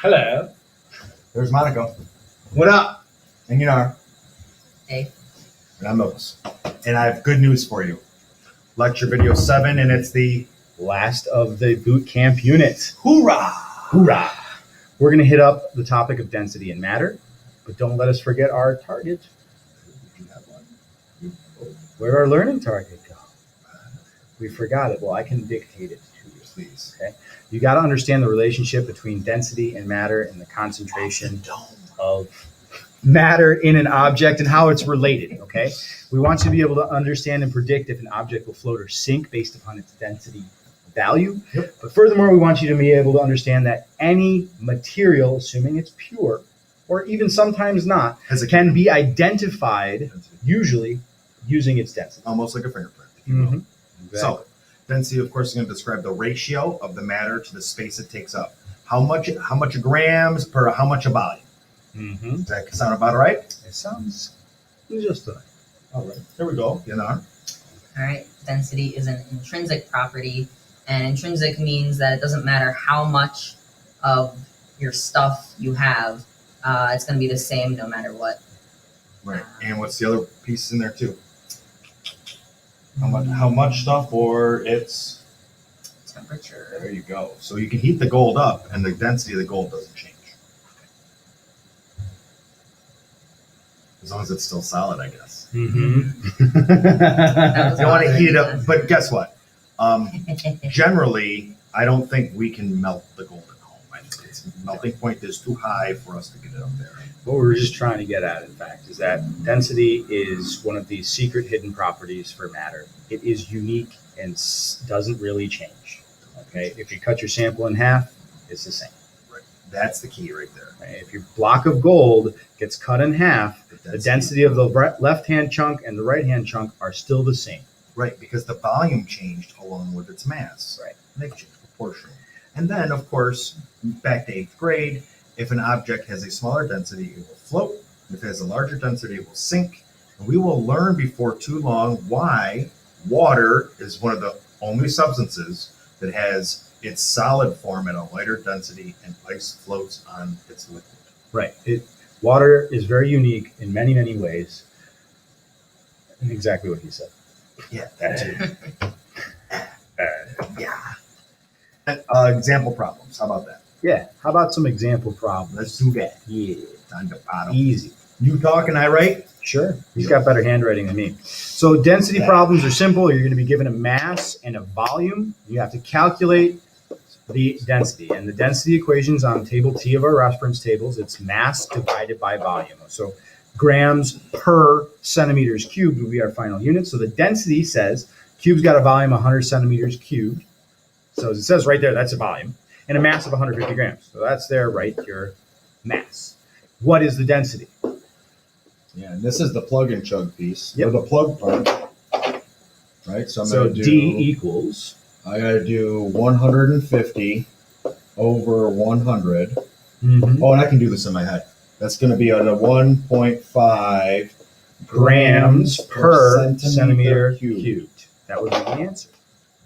Hello. There's Monica. What up? And Yanar. Hey. And I'm Mills. And I have good news for you. Lecture video 7, and it's the Last of the boot camp units. hoorah! Hoorah! We're going to hit up the topic of density and matter, but don't let us forget our target. You have one. Where'd our learning target go? We forgot it. Well, I can dictate it to you. Please. Okay. You got to understand the relationship between density and matter and the concentration of matter in an object and how it's related. Okay. We want you to be able to understand and predict if an object will float or sink based upon its density value. Yep. But furthermore, we want you to be able to understand that any material, assuming it's pure, or even sometimes not, can be identified usually using its density. Almost like a fingerprint, if you will. Exactly. So, density, of course, is going to describe the ratio of the matter to the space it takes up. How much grams per how much a volume? Does that sound about right? It sounds just right. All right. Here we go. Yanar. All right. Density is an intrinsic property, and intrinsic means that it doesn't matter how much of your stuff you have, it's going to be the same no matter what. Right. And what's the other piece in there too? How much stuff or its Temperature. there you go. So you can heat the gold up and the density of the gold doesn't change. As long as it's still solid, I guess. Mm-hmm. That was You don't want to heat it up, bothering but guess what? Generally, I don't think we can melt the gold at home. I think its melting point is too high for us to get it up there. What we're just trying to get at, in fact, is that density is one of these secret hidden properties for matter. It is unique and doesn't really change. Okay, if you cut your sample in half, it's the same. Right. That's the key right there. Okay? If your block of gold gets cut in half, the density of the left-hand chunk and the right-hand chunk are still the same. Right, because the volume changed along with its mass. Right. They changed proportionally. And then, of course, back to 8th grade, if an object has a smaller density, it will float. If it has a larger density, it will sink. And we will learn before too long why water is one of the only substances that has its solid form at a lighter density and ice floats on its liquid. Right. Water is very unique in many, many ways. And exactly what he said. Yeah, that too. Example problems. How about that? Yeah. How about some example problems? Let's do that. Yeah. On the bottom. Easy. You talk and I write? Sure. He's got better handwriting than me. So density problems are simple. You're going to be given a mass and a volume. You have to calculate the density. And the density equations on table T of our reference tables, it's mass divided by volume. So grams per centimeters cubed would be our final unit. So the density says cube's got a volume of 100 centimeters cubed. So as it says right there, that's a volume. And a mass of 150 grams. So that's there, right, your mass. What is the density? Yeah, and this is the plug and chug piece, Yep. or the plug part, right? So I'm So gonna do. D equals. I gotta do 150 over 100. Oh, and I can do this in my head. That's gonna be on a 1.5 grams per centimeter centimeter cubed. cubed. That would be the answer.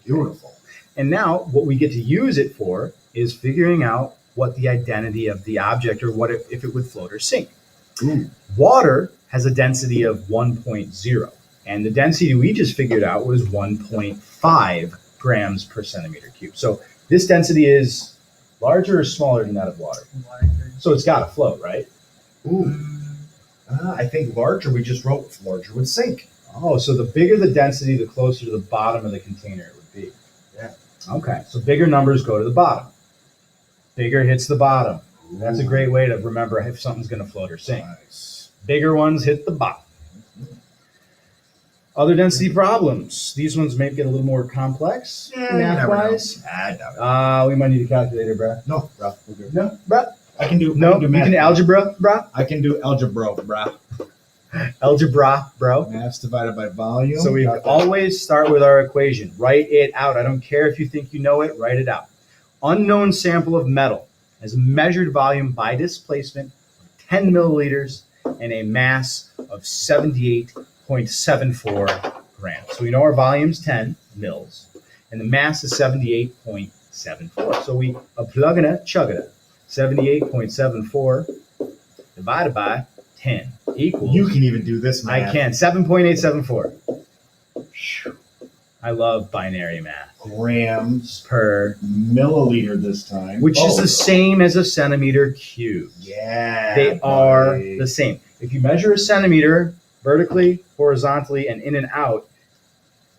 Beautiful. And now what we get to use it for is figuring out what the identity of the object or what if it would float or sink. Ooh. Water has a density of 1.0, and the density we just figured out was 1.5 grams per centimeter cubed. So this density is larger or smaller than that of water. So it's got to float, right? Ooh. I think larger, we just wrote larger would sink. Oh, so the bigger the density, the closer to the bottom of the container it would be. Yeah. Okay, so bigger numbers go to the bottom. Bigger hits the bottom. That's a great way to remember if something's going to float or sink. Nice. Bigger ones hit the bottom. Other density problems. These ones may get a little more complex, math-wise. I doubt it. We might need a calculator, bruh. No, bro. We're good. No, bruh. I can do. No, I can do you math. can algebra, bruh. I can do algebra, brah. Algebra, bro. Mass divided by volume. So we Got that. always start with our equation. Write it out. I don't care if you think you know it. Write it out. Unknown sample of metal has a measured volume by displacement of 10 milliliters and a mass of 78.74 grams. So we know our volume's 10 mils, and the mass is 78.74. So we a plug and a chug it. 78.74 divided by 10 equals. You can even do this I math. can. 7.874. I love binary math. Grams Per, milliliter this time. which is Oh, the same as a centimeter cubed. Yeah. They are buddy. the same. If you measure a centimeter vertically, horizontally, and in and out,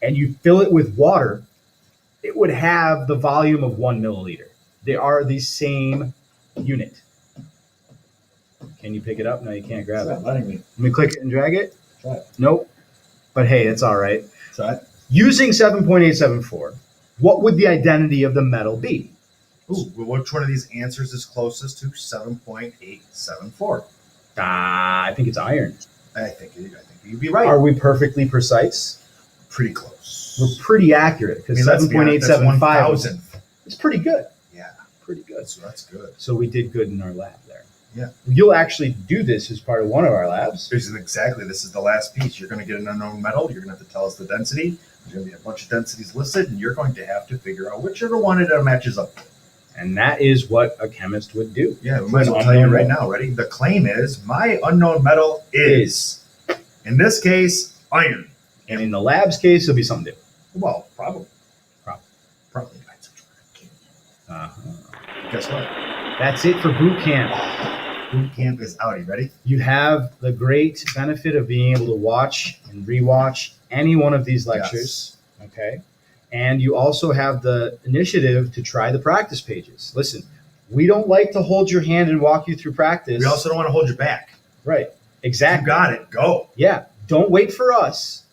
and you fill it with water, it would have the volume of 1 milliliter. They are the same unit. Can you pick it up? No, you can't It's grab it. not letting me. Let me click it and drag it. Try it. Nope. But hey, it's all right. Try it. Using 7.874, what would the identity of the metal be? Ooh, well, which one of these answers is closest to 7.874? I think it's iron. I think you'd be right. Are we perfectly precise? Pretty close. We're pretty accurate I because mean, let's be honest, that's 7.875 1,000th. is pretty good. Yeah, Pretty good. that's good. So we did good in our lab there. Yeah. You'll actually do this as part of one of our labs. This is the last piece. You're going to get an unknown metal. You're going to have to tell us the density. There's going to be a bunch of densities listed, and you're going to have to figure out which are the one that matches up. And that is what a chemist would do. Yeah, we might as well tell you right now. Ready? The claim is my unknown metal is, in this case, iron. And in the lab's case, it'll be something different. Well, probably. Probably. Probably. Uh-huh. Guess what? That's it for boot camp. Boot camp is out. Are you ready? You have the great benefit of being able to watch and rewatch any one of these lectures. Okay. And you also have the initiative to try the practice pages. Listen, we don't like to hold your hand and walk you through practice. We also don't want to hold you back. Right. You Exactly. got it. Go. Yeah. Don't wait for us.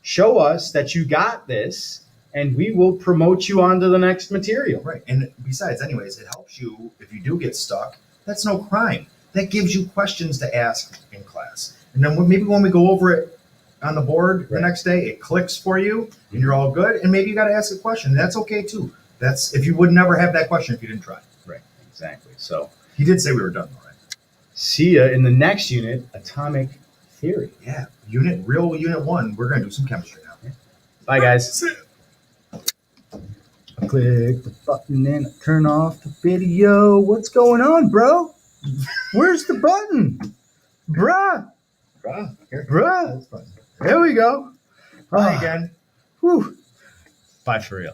Show us that you got this, and we will promote you onto the next material. Right. And besides, anyways, it helps you if you do get stuck. That's no crime. That gives you questions to ask in class. And then maybe when we go over it on the board the Right. next day, it clicks for you and you're all good. And maybe you got to ask a question. And that's okay too. That's if you would never have that question if you didn't try. Right. Exactly. So He did say we were done, all right? see ya in the next unit, atomic theory. Yeah. Unit 1. We're going to do some chemistry now. Bye, guys. Click the button and turn off the video. What's going on, bro? Where's the button? Bruh. Bruh. That's fun. There we go. Bye Ah, again. whew. Bye for real.